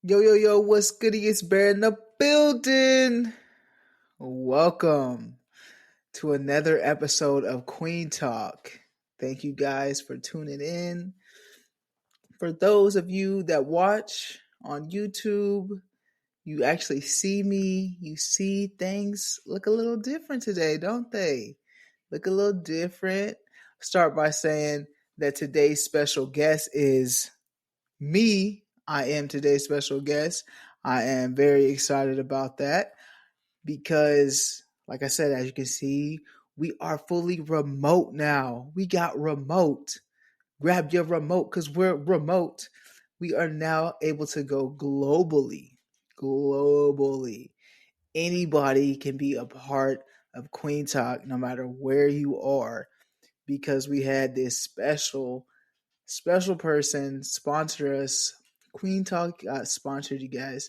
Yo, yo, yo, what's goody? It's Bear in the building. Welcome to another episode of Kueen Talk. Thank you guys for tuning in. For those of you that watch on YouTube, you actually see me. You see things look a little different today, don't they? Look a little different. Start by saying that today's special guest is me. I am today's special guest. I am very excited about that because, like I said, as you can see, we are fully remote now. We got remote. Grab your remote because we're remote. We are now able to go globally. Globally. Anybody can be a part of Kueen Talk no matter where you are because we had this special person sponsor us. Kueen Talk sponsored you guys.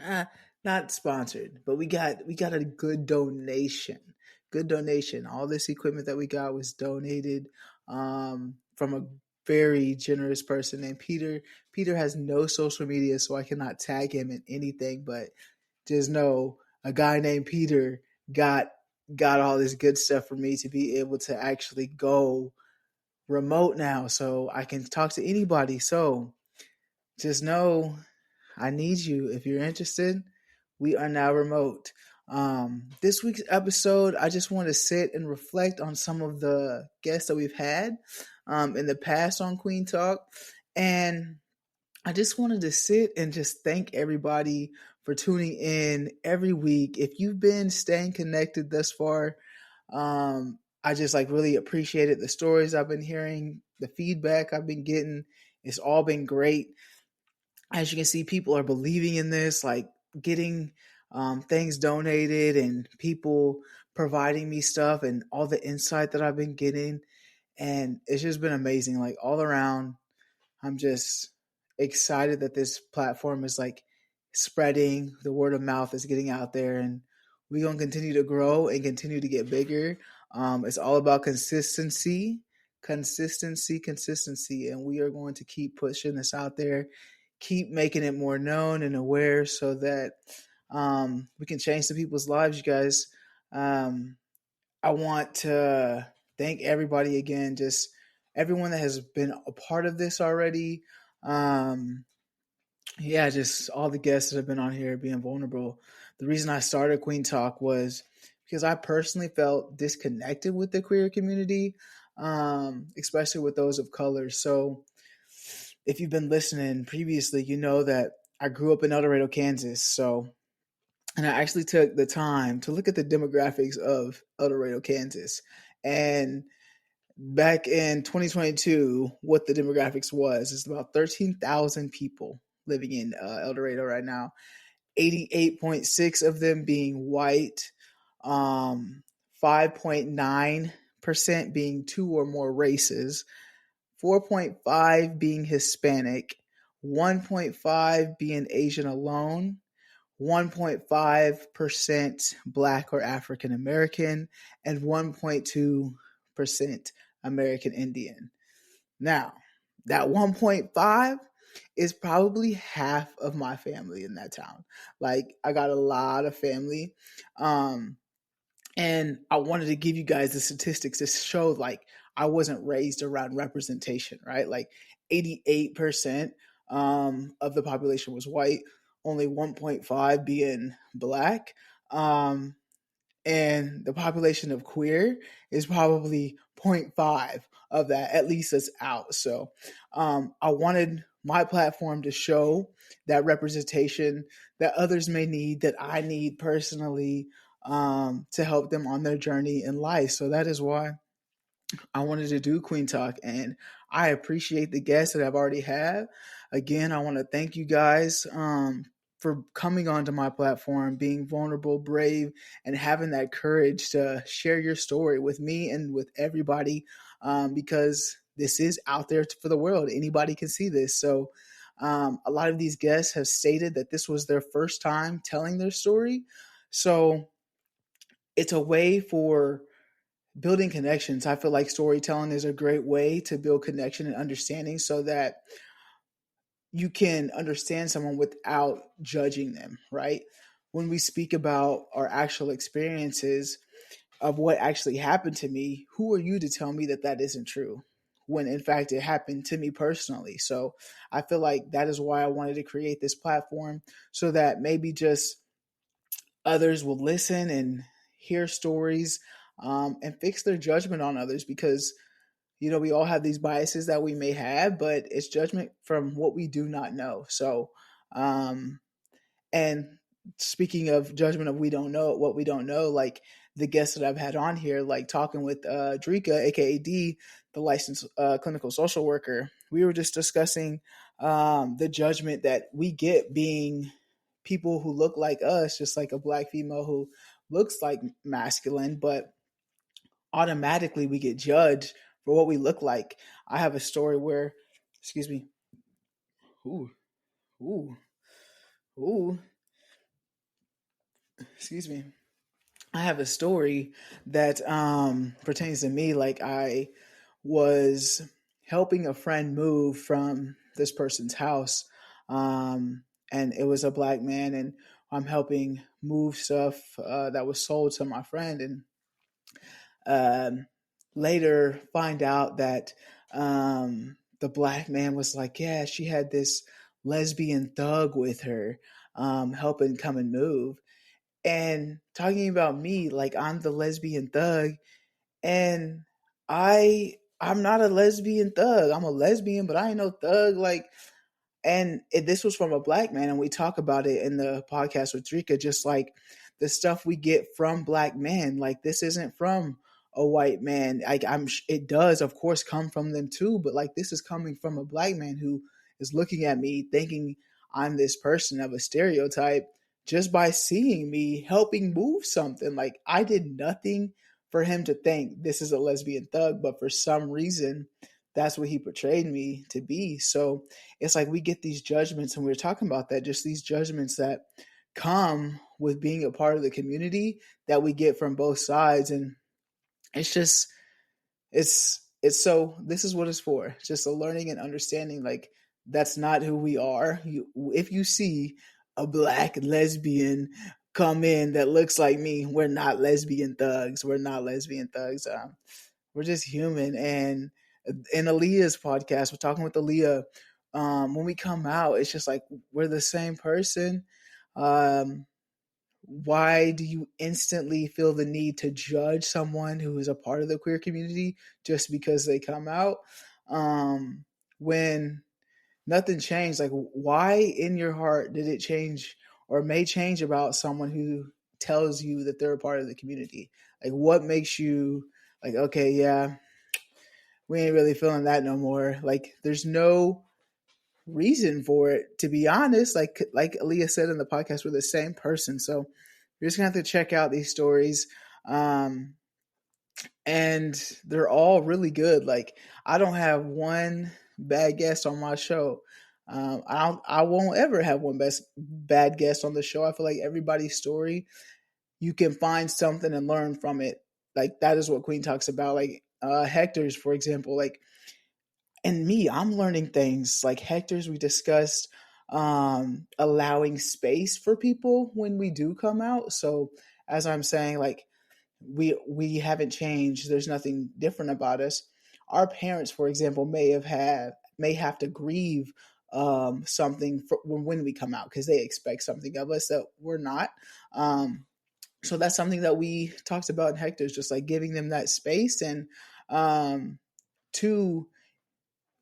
Uh, Not sponsored, but we got a good donation. Good donation. All this equipment that we got was donated from a very generous person named Peter. Peter has no social media, so I cannot tag him in anything. But just know a guy named Peter got got all this good stuff for me to be able to actually go remote now, so I can talk to anybody. So just know I need you if you're interested. We are now remote. This week's episode, I just want to sit and reflect on some of the guests that we've had in the past on Kueen Talk. And I just wanted to sit and just thank everybody for tuning in every week. If you've been staying connected thus far, I just really appreciated the stories I've been hearing, the feedback I've been getting. It's all been great. As you can see, people are believing in this, like getting things donated and people providing me stuff and all the insight that I've been getting. And it's just been amazing. Like all around, I'm just excited that this platform is spreading. The word of mouth is getting out there, and we're gonna continue to grow and continue to get bigger. It's all about consistency, and we are going to keep pushing this out there, keep making it more known and aware, so that we can change some people's lives. You guys, I want to thank everybody again, just everyone that has been a part of this already. Um, yeah, just all the guests that have been on here being vulnerable. The reason I started Kueen Talk was because I personally felt disconnected with the queer community, especially with those of color. So, if you've been listening previously, you know that I grew up in El Dorado, Kansas. And I actually took the time to look at the demographics of El Dorado, Kansas. And back in 2022, what the demographics was is about 13,000 people living in El Dorado right now. 88.6 of them being white, 5.9% being two or more races, 4.5 being Hispanic, 1.5 being Asian alone, 1.5% Black or African American, and 1.2% American Indian. Now, that 1.5 is probably half of my family in that town. I got a lot of family. And I wanted to give you guys the statistics to show I wasn't raised around representation, right? 88% of the population was white, only 1.5 being Black. And the population of queer is probably 0.5 of that, at least that's out. So I wanted my platform to show that representation that others may need, that I need personally, to help them on their journey in life. So that is why I wanted to do Kueen Talk, and I appreciate the guests that I've already had. Again, I want to thank you guys for coming onto my platform, being vulnerable, brave, and having that courage to share your story with me and with everybody, because this is out there for the world. Anybody can see this. So a lot of these guests have stated that this was their first time telling their story. So it's a way for building connections. I feel like storytelling is a great way to build connection and understanding, so that you can understand someone without judging them, right? When we speak about our actual experiences of what actually happened to me, who are you to tell me that that isn't true? When in fact it happened to me personally. So I feel like that is why I wanted to create this platform, so that maybe just others will listen and hear stories, and fix their judgment on others, because we all have these biases that we may have, but it's judgment from what we do not know. So um, and speaking of judgment of we don't know what we don't know, like the guests that I've had on here, like talking with Drika, aka D, the licensed clinical social worker, we were just discussing the judgment that we get being people who look like us, just like a black female who looks like masculine, but automatically we get judged for what we look like. I have a story where, excuse me, ooh, ooh, ooh, excuse me. I have a story that pertains to me. Like, I was helping a friend move from this person's house, and it was a black man, and I'm helping move stuff that was sold to my friend, and um, later find out that the black man was like, yeah, she had this lesbian thug with her, helping come and move, and talking about me like I'm the lesbian thug, and I'm not a lesbian thug. I'm a lesbian, but I ain't no thug. Like, and this was from a black man, and we talk about it in the podcast with Drika, just like the stuff we get from black men. Like, this isn't from a white man. Like, it does of course come from them too, but like this is coming from a black man who is looking at me thinking I'm this person of a stereotype, just by seeing me helping move something. Like, I did nothing for him to think this is a lesbian thug, but for some reason that's what he portrayed me to be. So it's like we get these judgments, and we were talking about that, just these judgments that come with being a part of the community that we get from both sides. And it's just it's so this is what it's for. It's just a learning and understanding, like, that's not who we are. If you see a black lesbian come in that looks like me, we're not lesbian thugs. We're not lesbian thugs. We're just human. And in Aaliyah's podcast, we're talking with Aaliyah. When we come out, it's just like we're the same person. Um, why do you instantly feel the need to judge someone who is a part of the queer community just because they come out? When nothing changed, like, why in your heart did it change or may change about someone who tells you that they're a part of the community? Like, what makes you like, okay, yeah, we ain't really feeling that no more? Like, there's no reason for it, to be honest. Like Aaliyah said in the podcast, we're the same person. So you're just gonna have to check out these stories. Um, and they're all really good. Like, I don't have one bad guest on my show. I won't ever have one bad guest on the show. I feel like everybody's story, you can find something and learn from it. Like, that is what Queen talks about. Like, Hector's, for example, like, and me, I'm learning things. Like Hector's, we discussed allowing space for people when we do come out. So as I'm saying, like, we haven't changed. There's nothing different about us. Our parents, for example, may have to grieve something when we come out, because they expect something of us that we're not. So that's something that we talked about in Hector's, just like giving them that space. And two,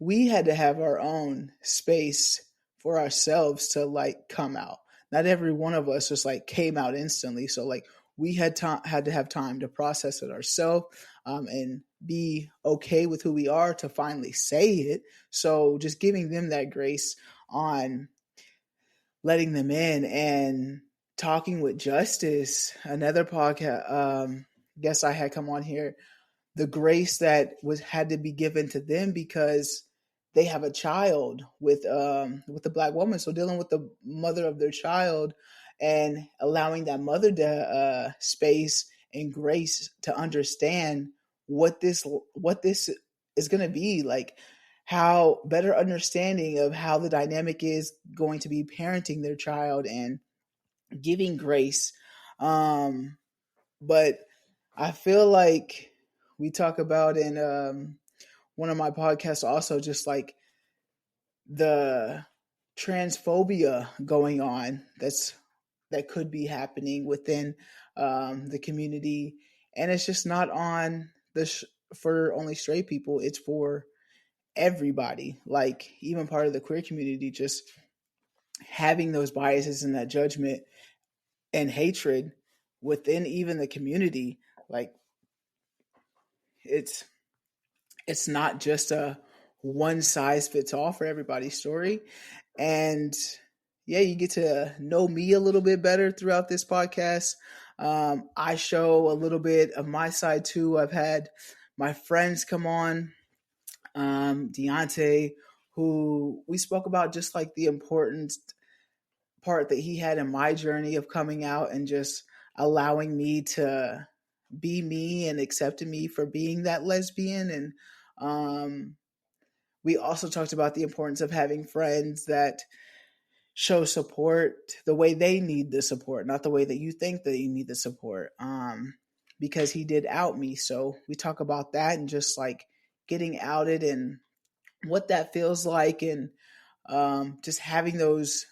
we had to have our own space for ourselves to like come out. Not every one of us just like came out instantly. So like we had to have time to process it ourselves, and be okay with who we are to finally say it. So just giving them that grace on letting them in. And talking with Justice, another podcast guest I had come on here, the grace that was had to be given to them because they have a child with a black woman. So dealing with the mother of their child and allowing that mother to space and grace to understand what this is going to be like. how better understanding of how the dynamic is going to be parenting their child and giving grace. Um, but I feel like we talk about in one of my podcasts also just like the transphobia going on that could be happening within the community, and it's just not on for only straight people. It's for everybody, like even part of the queer community, just having those biases and that judgment and hatred within even the community. Like it's it's not just a one size fits all for everybody's story. And yeah, you get to know me a little bit better throughout this podcast. I show a little bit of my side too. I've had my friends come on, Deontay, who we spoke about just like the important part that he had in my journey of coming out and just allowing me to be me and accepting me for being that lesbian. And we also talked about the importance of having friends that show support the way they need the support, not the way that you think that you need the support. Because he did out me. So we talk about that and just like getting outed and what that feels like, and just having those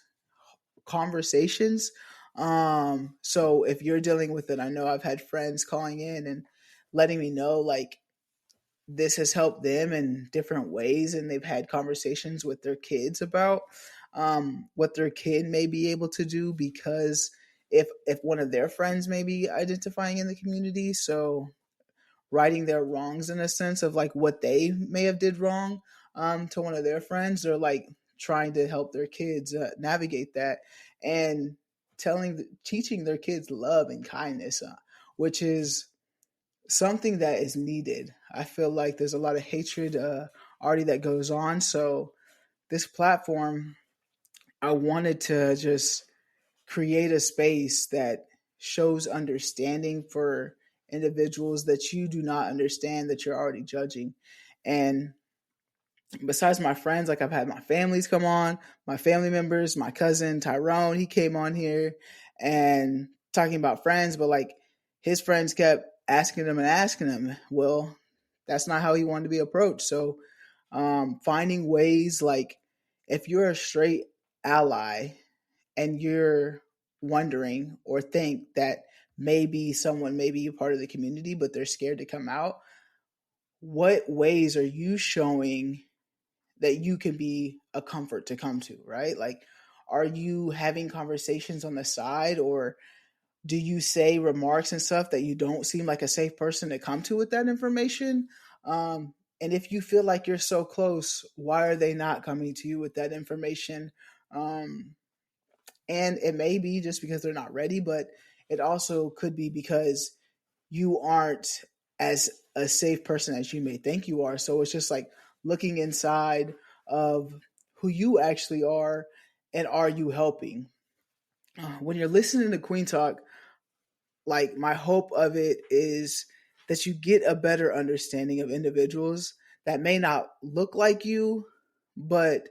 conversations. So if you're dealing with it, I know I've had friends calling in and letting me know like this has helped them in different ways, and they've had conversations with their kids about what their kid may be able to do, because if one of their friends may be identifying in the community, so righting their wrongs in a sense of like what they may have did wrong to one of their friends, they're like trying to help their kids navigate that, and teaching their kids love and kindness, which is something that is needed. I feel like there's a lot of hatred already that goes on. So this platform, I wanted to just create a space that shows understanding for individuals that you do not understand, that you're already judging. And besides my friends, like I've had my families come on, my family members, my cousin Tyrone, he came on here and talking about friends, but like his friends kept asking him and asking him. Well, that's not how he wanted to be approached. So finding ways, like if you're a straight ally and you're wondering or think that maybe someone may be a part of the community, but they're scared to come out, what ways are you showing that you can be a comfort to come to, right? Like, are you having conversations on the side, or do you say remarks and stuff that you don't seem like a safe person to come to with that information? And if you feel like you're so close, why are they not coming to you with that information? Um, and it may be just because they're not ready, but it also could be because you aren't as a safe person as you may think you are. So it's just like looking inside of who you actually are, and are you helping? When you're listening to Queen Talk, like my hope of it is that you get a better understanding of individuals that may not look like you, but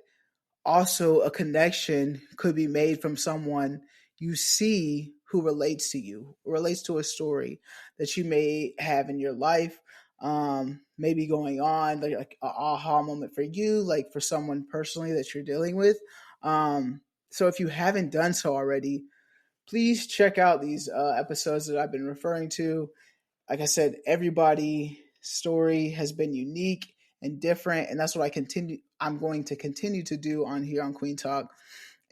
also a connection could be made from someone you see who relates to you, relates to a story that you may have in your life, maybe going on, like an aha moment for you, like for someone personally that you're dealing with. So if you haven't done so already, please check out these episodes that I've been referring to. Like I said, everybody's story has been unique and different, and that's what I'm going to continue to do on here on Queen Talk.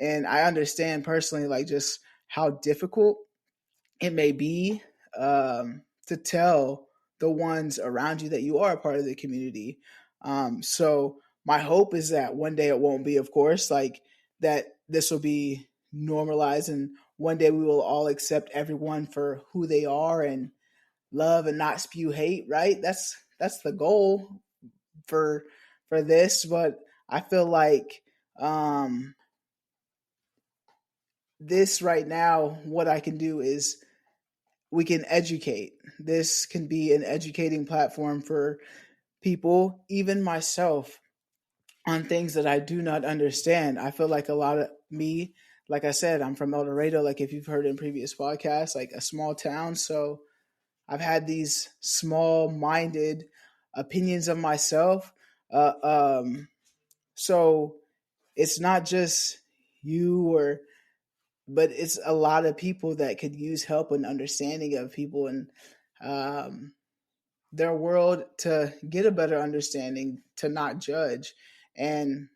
And I understand personally, like just how difficult it may be to tell the ones around you that you are a part of the community. So my hope is that one day it won't be, of course, like that this will be normalized, and one day we will all accept everyone for who they are and love and not spew hate, right? That's the goal for this. But I feel like this right now, what I can do is we can educate. This can be an educating platform for people, even myself. on things that I do not understand. I feel like a lot of me, like I said, I'm from El Dorado, like if you've heard in previous podcasts, like a small town. So I've had these small minded opinions of myself. Uh, um, so it's not just you or, but it's a lot of people that could use help and understanding of people and um, their world to get a better understanding, to not judge. And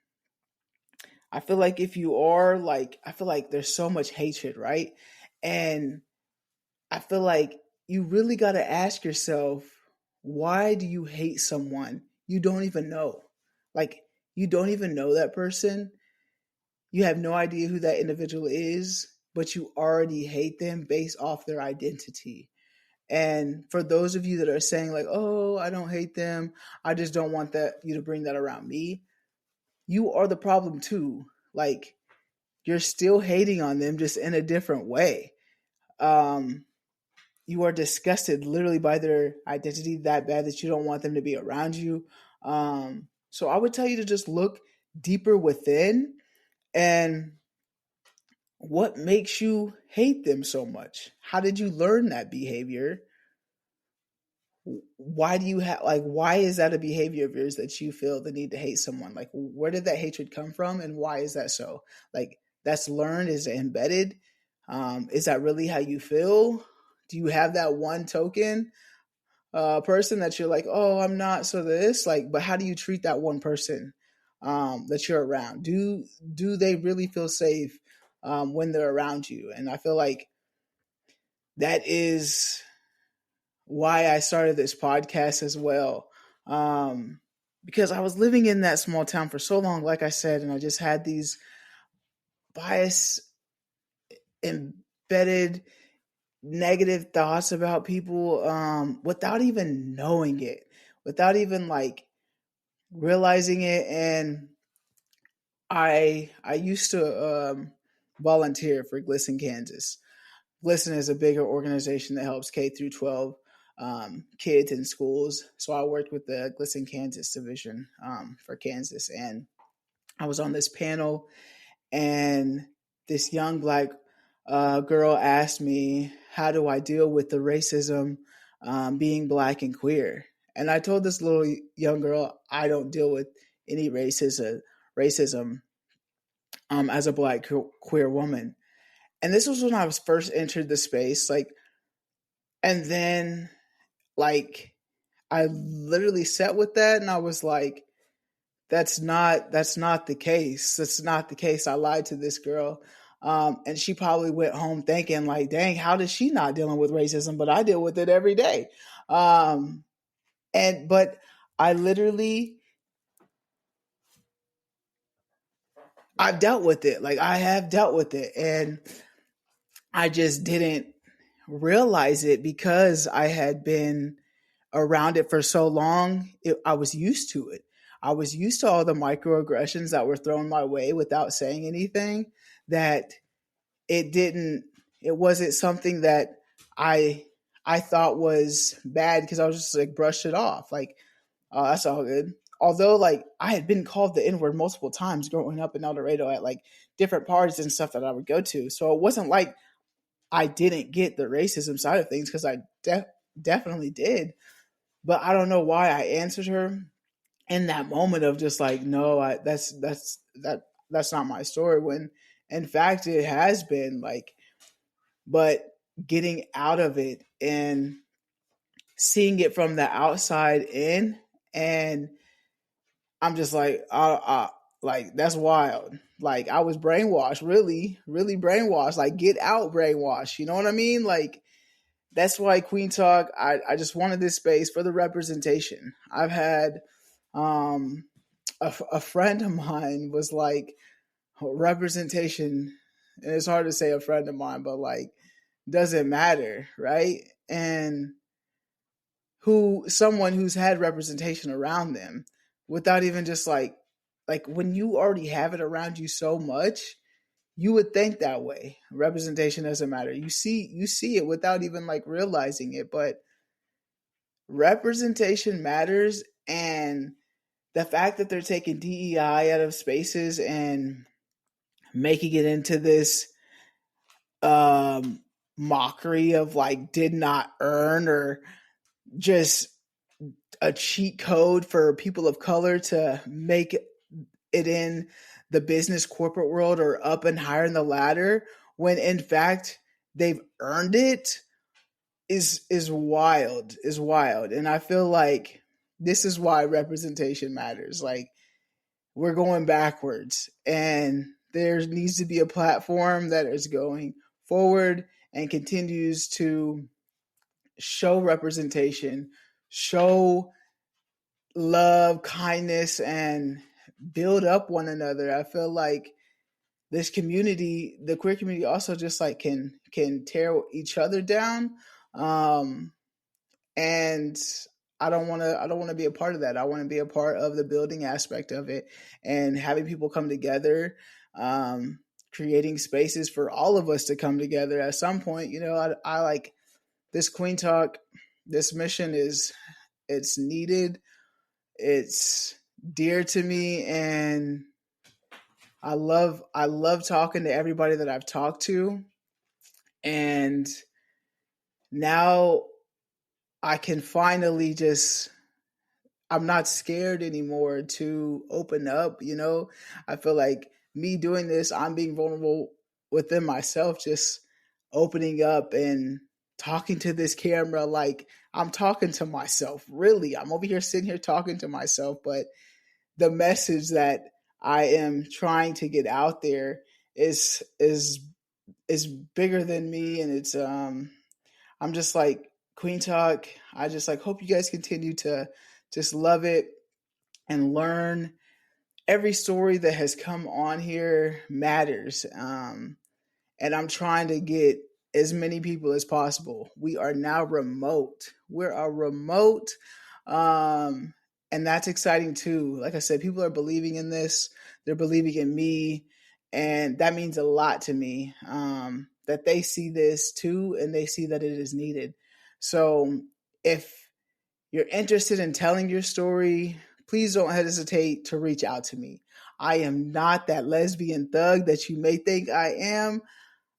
I feel like if you are like, I feel like there's so much hatred, right? And I feel like you really got to ask yourself, why do you hate someone you don't even know? Like, you don't even know that person. You have no idea who that individual is, but you already hate them based off their identity. And for those of you that are saying, like, oh, I don't hate them, I just don't want that you to bring that around me, you are the problem too. Like, you're still hating on them just in a different way. Um, you are disgusted literally by their identity that bad that you don't want them to be around you. So I would tell you to just look deeper within and what makes you hate them so much? How did you learn that behavior? Why do you have like why is that a behavior of yours that you feel the need to hate someone? Like where did that hatred come from and why is that so? Like that's learned, is it embedded? Is that really how you feel? Do you have that one token person that you're like, oh, I'm not so this, like, but how do you treat that one person that you're around? Do they really feel safe when they're around you? And I feel like that is why I started this podcast as well. Um, because I was living in that small town for so long, like I said, and I just had these bias embedded negative thoughts about people without even knowing it, without even like realizing it. And I used to volunteer for Glisson, Kansas. Glisson is a bigger organization that helps K through 12 kids in schools. So I worked with the Glisson, Kansas division for Kansas, and I was on this panel, and this young black girl asked me, "How do I deal with the racism being black and queer?" And I told this little young girl, "I don't deal with any racism as a black queer woman." And this was when I was first entered the space, like, and then like I literally sat with that, and I was like, that's not the case. That's not the case. I lied to this girl. And she probably went home thinking like, dang, how does she not dealing with racism? But I deal with it every day. But I literally, I've dealt with it. Like I have dealt with it. And I just didn't realize it because I had been around it for so long. I was used to it. I was used to all the microaggressions that were thrown my way without saying anything, that it wasn't something that I I thought was bad because I was just like brushed it off. Like, oh, that's all good. Although like I had been called the N-word multiple times growing up in El Dorado at like different parties and stuff that I would go to. So it wasn't like I didn't get the racism side of things because I definitely did. But I don't know why I answered her in that moment of just like, no, that's not my story. When in fact it has been like, but getting out of it and seeing it from the outside in, and I'm just like that's wild. Like I was brainwashed, really, really brainwashed. Like get out brainwashed. You know what I mean? Like that's why Kueen Talk. I just wanted this space for the representation. I've had um, a friend of mine was like representation, and it's hard to say a friend of mine, but like doesn't matter, right? And who someone who's had representation around them without even just like when you already have it around you so much, you would think that way. Representation doesn't matter. You see it without even like realizing it, but representation matters. And the fact that they're taking DEI out of spaces and making it into this um mockery of like did not earn, or just a cheat code for people of color to make it in the business corporate world or up and higher in the ladder, when in fact they've earned it, is wild. And I feel like this is why representation matters. Like, we're going backwards, and there needs to be a platform that is going forward and continues to show representation, show love, kindness, and build up one another. I feel like this community, the queer community, also just like can tear each other down. And I don't want to be a part of that. I want to be a part of the building aspect of it and having people come together, um, creating spaces for all of us to come together at some point. I like this Kueen Talk. This mission it's needed. It's dear to me, and I love talking to everybody that I've talked to, and now I can finally just, I'm not scared anymore to open up. I feel like me doing this, I'm being vulnerable within myself, just opening up and talking to this camera like I'm talking to myself. Really, I'm over here sitting here talking to myself, but the message that I am trying to get out there is bigger than me, and it's I'm just like, Kueen Talk. I just like hope you guys continue to just love it and learn. Every story that has come on here matters. And I'm trying to get as many people as possible. We are now remote. We're a remote. Um, and that's exciting too. Like I said, people are believing in this, they're believing in me. And that means a lot to me, that they see this too and they see that it is needed. So if you're interested in telling your story, please don't hesitate to reach out to me. I am not that lesbian thug that you may think I am.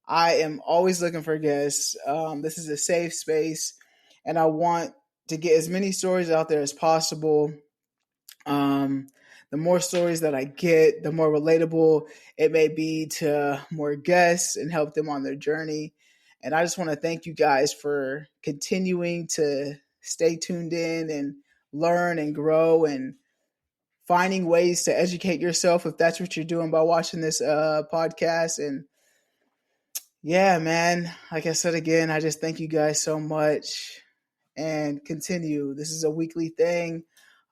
I am always looking for guests. This is a safe space, and I want to get as many stories out there as possible. Um, the more stories that I get, the more relatable it may be to more guests and help them on their journey. And I just want to thank you guys for continuing to stay tuned in and learn and grow and finding ways to educate yourself if that's what you're doing by watching this podcast. And yeah, man, like I said again, I just thank you guys so much, and continue. This is a weekly thing,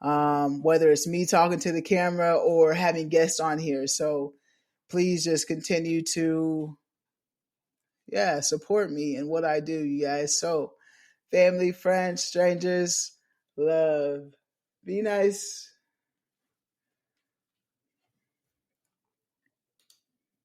whether it's me talking to the camera or having guests on here. So please just continue to, yeah, support me in what I do, you guys. So family, friends, strangers, love. Be nice.